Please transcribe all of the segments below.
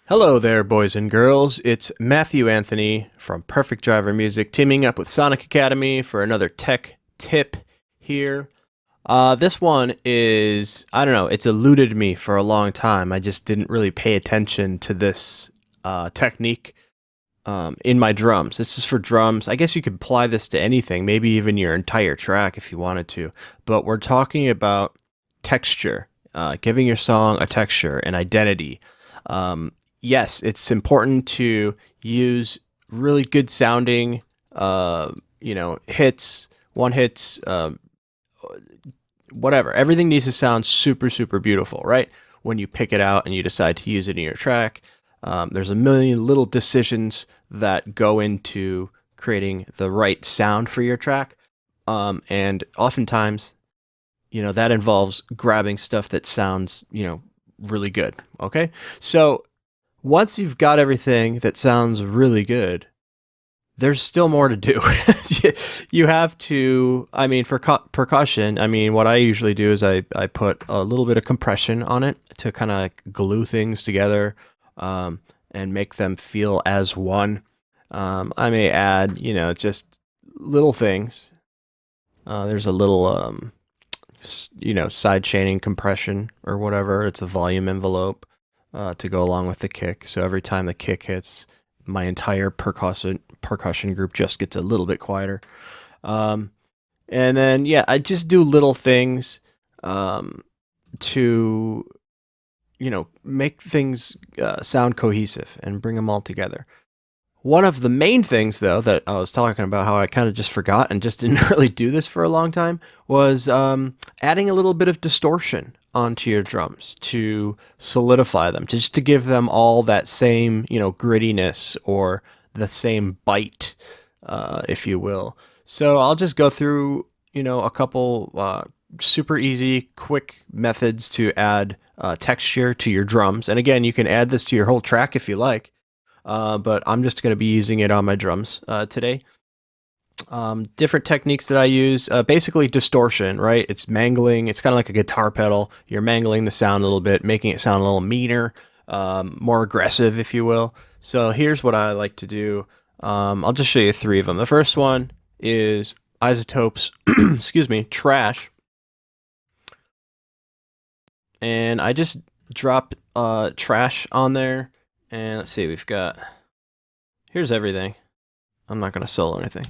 Hello there, boys and girls. It's Matthew Anthony from Perfect Driver Music teaming up with Sonic Academy for another tech tip here. This one is, I don't know, it's eluded me for a long time. I just didn't really pay attention to this technique in my drums. This is for drums. I guess you could apply this to anything, maybe even your entire track if you wanted to. But we're talking about texture, giving your song a texture, an identity. Yes, it's important to use really good sounding, hits, one hits, whatever. Everything needs to sound super, super beautiful, right? When you pick it out and you decide to use it in your track, there's a million little decisions that go into creating the right sound for your track. And oftentimes, that involves grabbing stuff that sounds, really good. Okay. So, once you've got everything that sounds really good, there's still more to do. You have to, for percussion, what I usually do is I put a little bit of compression on it to kind of glue things together and make them feel as one. I may add, just little things. There's a little, side chaining compression or whatever. It's a volume envelope. To go along with the kick. So every time the kick hits, my entire percussion group just gets a little bit quieter. And then, I just do little things to, make things sound cohesive and bring them all together. One of the main things, though, that I was talking about, how I kind of just forgot and just didn't really do this for a long time, was adding a little bit of distortion onto your drums to solidify them, just to give them all that same, grittiness or the same bite, if you will. So I'll just go through, a couple super easy, quick methods to add texture to your drums. And again, you can add this to your whole track if you like, but I'm just going to be using it on my drums today. Different techniques that I use, basically distortion, right? It's mangling. It's kind of like a guitar pedal. You're mangling the sound a little bit, making it sound a little meaner, more aggressive, if you will. So here's what I like to do. I'll just show you three of them. The first one is Isotopes, Trash. And I just drop Trash on there. And let's see, here's everything. I'm not going to solo anything.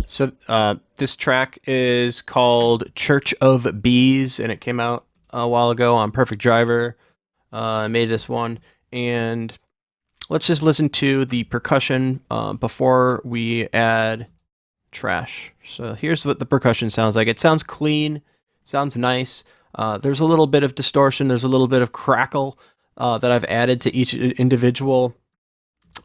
So this track is called Church of Bees, and it came out a while ago on Perfect Driver. I made this one, and let's just listen to the percussion before we add Trash. So here's what the percussion sounds like. It sounds clean, sounds nice. There's a little bit of distortion. There's a little bit of crackle that I've added to each individual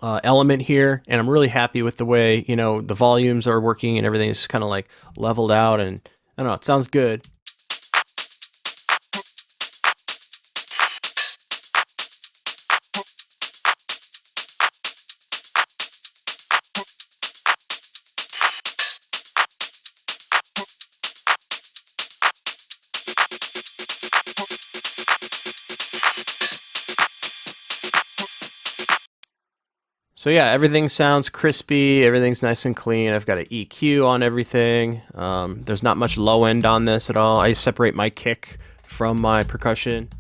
element here, and I'm really happy with the way the volumes are working and everything is kind of like leveled out, and I don't know, it sounds good. So everything sounds crispy, everything's nice and clean. I've got an EQ on everything. There's not much low end on this at all. I separate my kick from my percussion.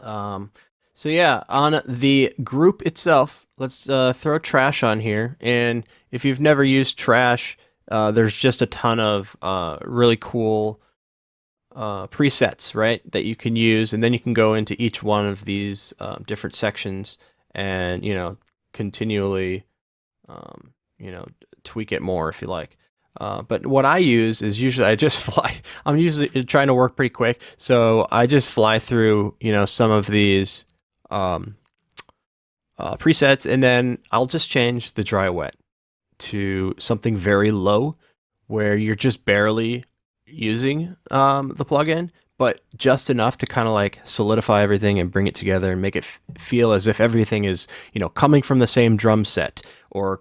On the group itself, let's throw Trash on here. And if you've never used Trash, there's just a ton of really cool presets, right, that you can use. And then you can go into each one of these different sections and, continually, tweak it more if you like. But what I use is usually I just fly. I'm usually trying to work pretty quick, so I just fly through, some of these presets, and then I'll just change the dry wet to something very low, where you're just barely using the plugin, but just enough to kind of like solidify everything and bring it together and make it feel as if everything is, coming from the same drum set or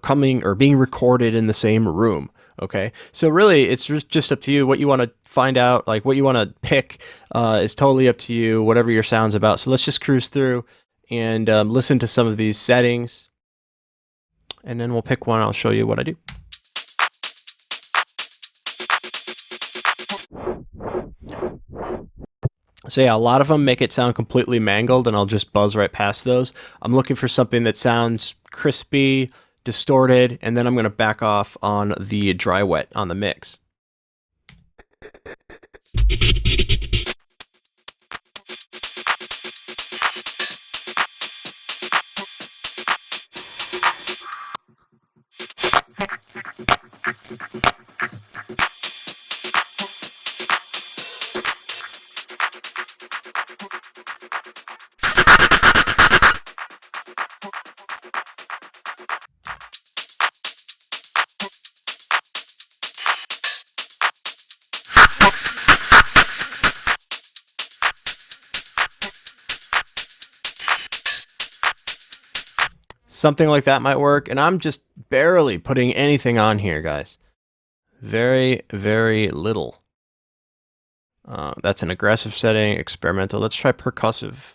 being recorded in the same room. Okay, so really it's just up to you what you want to find out, like what you want to pick is totally up to you, whatever your sound's about. So let's just cruise through and listen to some of these settings, and then we'll pick one. I'll show you what I do. So yeah, a lot of them make it sound completely mangled, and I'll just buzz right past those. I'm looking for something that sounds crispy, distorted, and then I'm going to back off on the dry wet on the mix. Something like that might work, and I'm just barely putting anything on here, guys. Very, very little. That's an aggressive setting, experimental. Let's try percussive.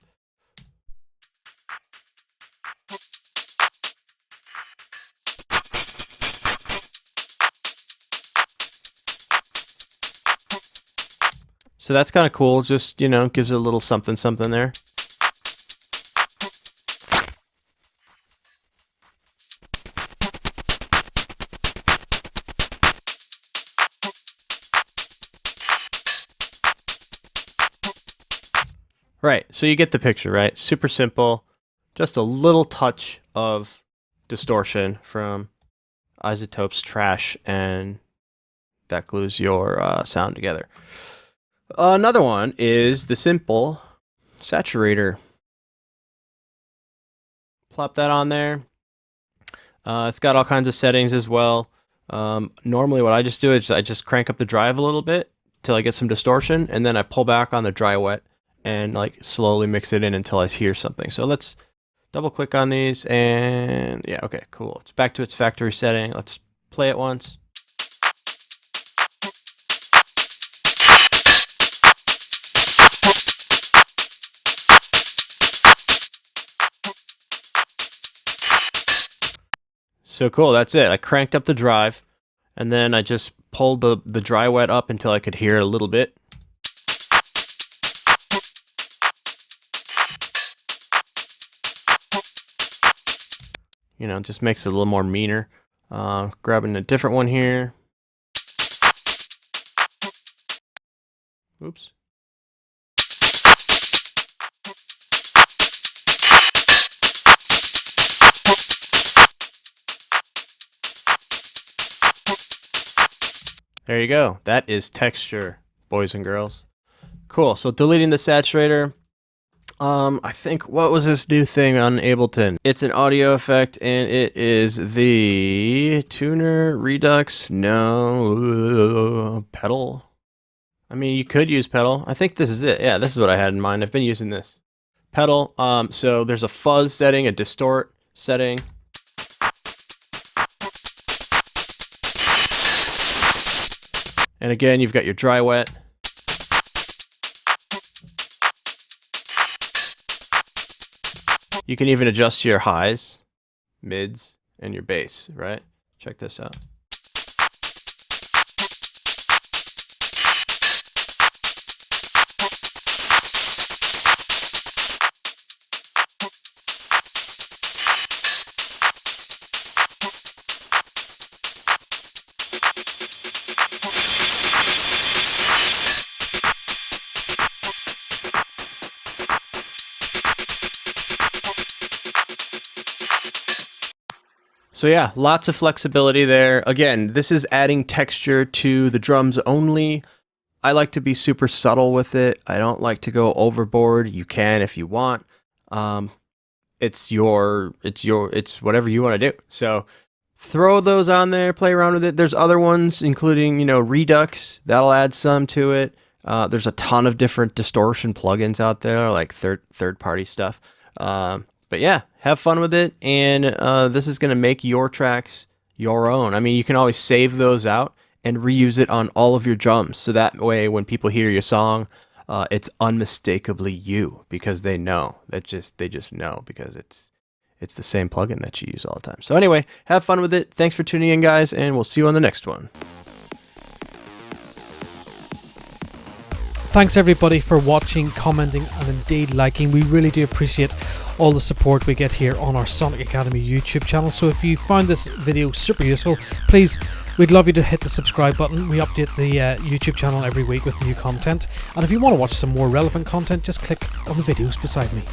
So that's kind of cool. Just, you know, gives it a little something something there. Right, so you get the picture, right? Super simple, just a little touch of distortion from iZotope's trash, and that glues your sound together. Another one is the simple saturator. Plop that on there. It's got all kinds of settings as well. Normally what I just do is I just crank up the drive a little bit till I get some distortion, and then I pull back on the dry wet and like slowly mix it in until I hear something. So let's double click on these, and yeah, okay, cool. It's back to its factory setting. Let's play it once. So cool, that's it. I cranked up the drive, and then I just pulled the dry wet up until I could hear it a little bit. You know, just makes it a little more meaner. Grabbing a different one here. Oops. There you go. That is texture, boys and girls. Cool. So deleting the saturator. I think, what was this new thing on Ableton? It's an audio effect, and it is the tuner redux. No, pedal. I mean, you could use pedal. I think this is it. Yeah, this is what I had in mind. I've been using this pedal. So there's a fuzz setting, a distort setting. And again, you've got your dry wet. You can even adjust your highs, mids, and your bass, right? Check this out. So yeah, lots of flexibility there. Again, this is adding texture to the drums only. I like to be super subtle with it. I don't like to go overboard. You can if you want. It's whatever you want to do. So throw those on there, play around with it. There's other ones, including, you know, Redux. That'll add some to it. There's a ton of different distortion plugins out there, like third-party stuff. But yeah, have fun with it, and this is going to make your tracks, your own. I mean, you can always save those out and reuse it on all of your drums. So that way, when people hear your song, it's unmistakably you, because they know they just know, because it's the same plugin that you use all the time. So anyway, have fun with it. Thanks for tuning in, guys, and we'll see you on the next one. Thanks everybody for watching, commenting, and indeed liking. We really do appreciate all the support we get here on our Sonic Academy YouTube channel. So if you found this video super useful, please, we'd love you to hit the subscribe button. We update the YouTube channel every week with new content. And if you want to watch some more relevant content, just click on the videos beside me.